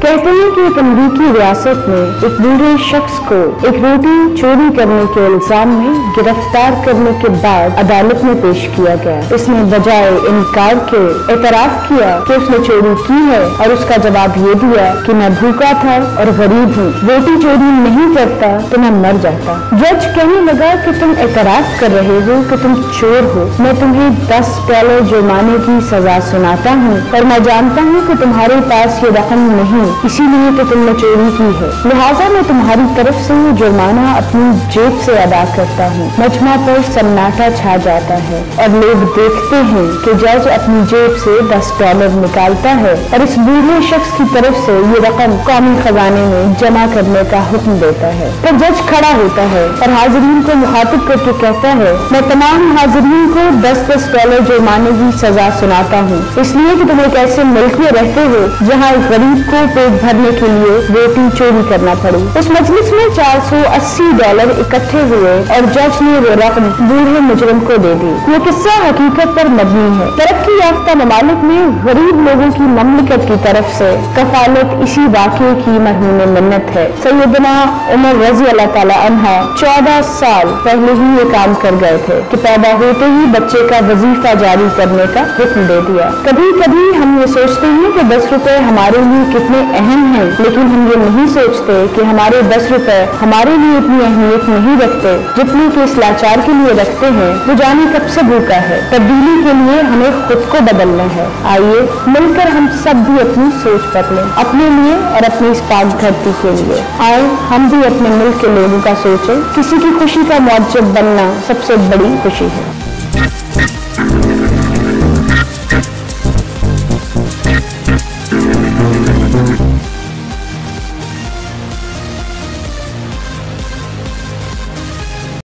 कहते हैं कि एक अमरीकी रियासत में एक बूढ़े शख्स को एक रोटी चोरी करने के इल्जाम में गिरफ्तार करने के बाद अदालत में पेश किया गया। इसने बजाय इनकार के एतराफ किया कि उसने चोरी की है और उसका जवाब ये दिया कि मैं भूखा था और गरीब हूँ, रोटी चोरी नहीं करता तो मैं मर जाता। जज कहने लगा कि तुम एतराफ कर रहे हो कि तुम चोर हो, मैं तुम्हें $10 जुर्माने की सजा सुनाता हूँ, पर मैं जानता हूँ कि तुम्हारे पास ये रकम नहीं, इसीलिए तो तुमने चोरी की है, लिहाजा मैं तुम्हारी तरफ से ये जुर्माना अपनी जेब से अदा करता हूँ। मजमा पर सन्नाटा छा जाता है और लोग देखते हैं कि जज अपनी जेब से $10 निकालता है और इस बूढ़े शख्स की तरफ से ये रकम कौमी खजाने में जमा करने का हुक्म देता है। तो जज खड़ा होता है और हाजिरीन को मुखातिब करके कहता है, मैं तमाम हाजिरीन को $10 जुर्माने की सजा सुनाता हूँ, इसलिए कि तुम एक ऐसे मुल्क में रहते हो जहाँ एक गरीब को पेट भरने के लिए रोटी चोरी करना पड़ी। उस मजलिस में $480 इकट्ठे हुए और जज ने वो रकम बूढ़े मुजरिम को दे दी। ये किस्सा हकीकत पर मबनी है। तरक्की याफ्ता ममालिक में गरीब लोगों की ममलिकत की तरफ से कफालत इसी वाक़े की मरहूम मिन्नत है। सैयदना उमर रज़ी अल्लाह ताला अन्हा 14 साल पहले ही ये काम कर गए थे कि पैदा होते ही बच्चे का वजीफा जारी करने का हुक्म दे दिया। कभी कभी हम ये सोचते हैं कि 10 रुपए हमारे लिए कितने अहम हैं, लेकिन हम ये नहीं सोचते कि हमारे 10 रुपए हमारे लिए इतनी अहमियत नहीं रखते जितनी कि इस लाचार के लिए रखते हैं वो जाने कब से भूखा है। तब्दीली के लिए हमें खुद को बदलना है। आइए मिलकर हम सब भी अपनी सोच बदलें, अपने लिए और अपनी इस पाक धरती के लिए। आए हम भी अपने मुल्क के लोगों का सोचें। किसी की खुशी का मौजब बनना सबसे बड़ी खुशी है।